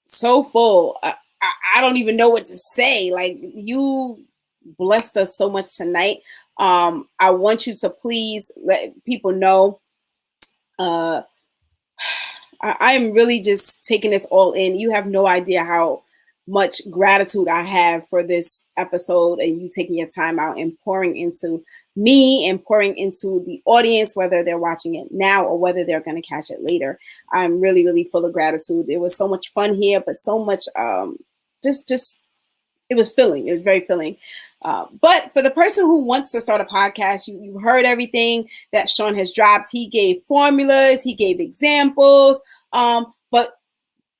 so full. I don't even know what to say. Like, you blessed us so much tonight. I want you to please let people know. I am really just taking this all in. You have no idea how much gratitude I have for this episode and you taking your time out and pouring into me and pouring into the audience, whether they're watching it now or whether they're going to catch it later. I'm really, really full of gratitude. It was so much fun here, but so much, just it was filling. It was very filling. But for the person who wants to start a podcast, you've heard everything that Shawn has dropped. He gave formulas, he gave examples. But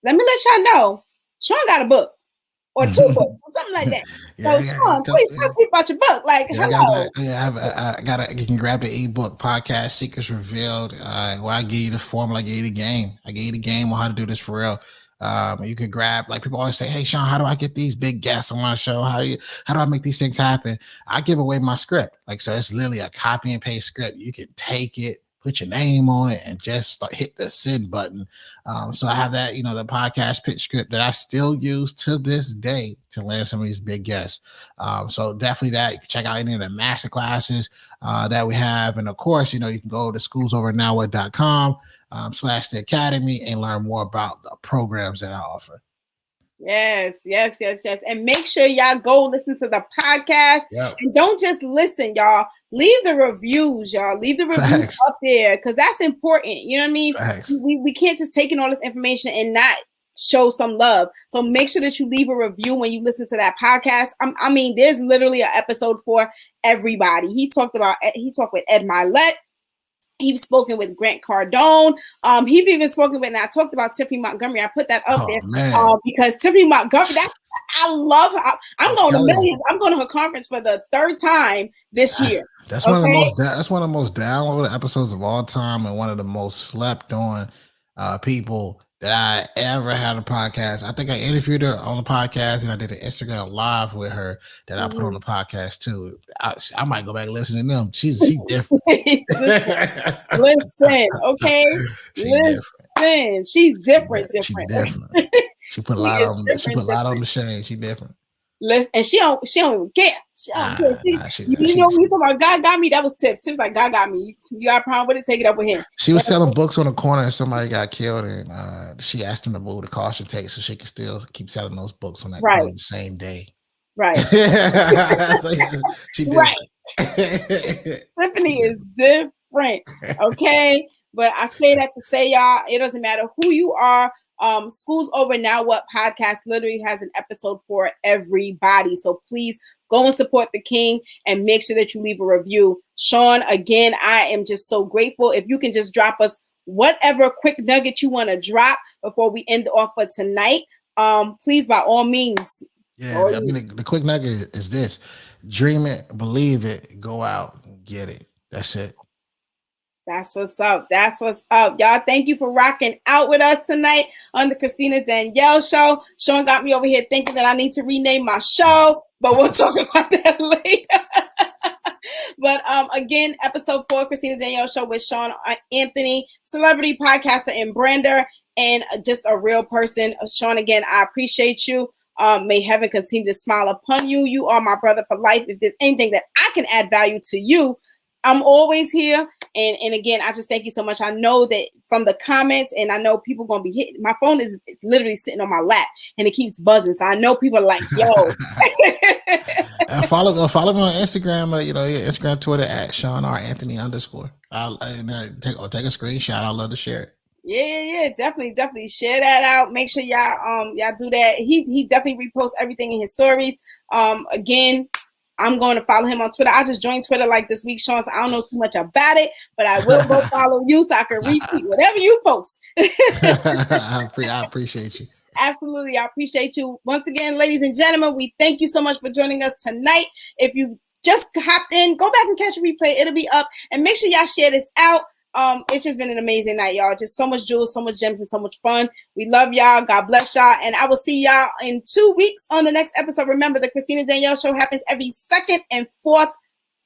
let me let y'all know, Shawn got a book or 2 books or something like that. Yeah, so Shawn, please tell people about your book. Like, hello. I got you can grab the ebook podcast, Secrets Revealed. Where I give you the formula, I give you the game. I gave you the game on how to do this for real. You could grab, like, people always say, hey Shawn, how do I get these big guests on my show? How do I make these things happen? I give away my script. Like, so it's literally a copy and paste script. You can take it, put your name on it, and just hit the send button. So I have that, the podcast pitch script that I still use to this day to land some of these big guests. So definitely that. You can check out any of the master classes that we have. And of course, you can go to schoolsovernowwhat.com /the academy and learn more about the programs that I offer. Yes. And make sure y'all go listen to the podcast. Yep. And don't just listen, y'all. Leave the reviews, y'all. Leave the reviews Facts. up there because that's important. You know what I mean? Facts. We can't just take in all this information and not show some love. So make sure that you leave a review when you listen to that podcast. I mean, there's literally an episode for everybody. He talked with Ed Milet. He's spoken with Grant Cardone. He's even spoken with, and I talked about Tiffany Montgomery. I put that up there because Tiffany Montgomery, I love her. I'm going to Millions. I'm going to her conference for the 3rd time this year. That's one of the most downloaded episodes of all time, and one of the most slept on people that I ever had a podcast. I think I interviewed her on the podcast, and I did an Instagram live with her that I put on the podcast too. I might go back and listen to them. She's different. Listen, okay. She's different. She's different. She put a lot on the shame. She different. Listen, and she don't even care. She don't care. When you talking about God got me, that was Tiff. Tiff's like, God got me. You got a problem with it? Take it up with him. She was selling books on the corner and somebody got killed, and she asked him to move the caution tape so she could still keep selling those books on that corner the same day. Right. So she right. Tiffany is different. Okay. But I say that to say, y'all, it doesn't matter who you are. School's Over Now What podcast literally has an episode for everybody. So please go and support the king and make sure that you leave a review. Shawn, again, I am just so grateful. If you can just drop us whatever quick nugget you want to drop before we end off for tonight, please, by all means. Yeah, I mean, the quick nugget is this: dream it, believe it, go out and get it. That's it. That's what's up. Y'all, thank you for rocking out with us tonight on the Christina Danielle Show. Shawn got me over here thinking that I need to rename my show, but we'll talk about that later. But again, episode 4, Christina Danielle Show with Shawn Anthony, celebrity podcaster and brander, and just a real person. Shawn, again, I appreciate you. May heaven continue to smile upon you. You are my brother for life. If there's anything that I can add value to you, I'm always here. And again, I just thank you so much. I know that from the comments, and I know people going to be hitting. My phone is literally sitting on my lap, and it keeps buzzing. So I know people are like, yo. Follow me on Instagram, Instagram, Twitter at Shawn R. Anthony _ I'll take a screenshot. I'd love to share it. Yeah, definitely share that out. Make sure y'all do that. He definitely reposts everything in his stories. Again, I'm going to follow him on Twitter. I just joined Twitter like this week, Shawn, so I don't know too much about it, but I will go follow you so I can retweet whatever you post. I appreciate you. Absolutely. I appreciate you. Once again, ladies and gentlemen, we thank you so much for joining us tonight. If you just hopped in, go back and catch a replay. It'll be up. And make sure y'all share this out. It's just been an amazing night, y'all. Just so much jewels, so much gems, and so much fun. We love y'all. God bless y'all. And I will see y'all in 2 weeks on the next episode. Remember, the Christina Danielle Show happens every second and fourth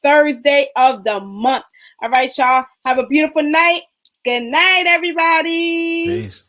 Thursday of the month. All right, y'all. Have a beautiful night. Good night, everybody. Peace.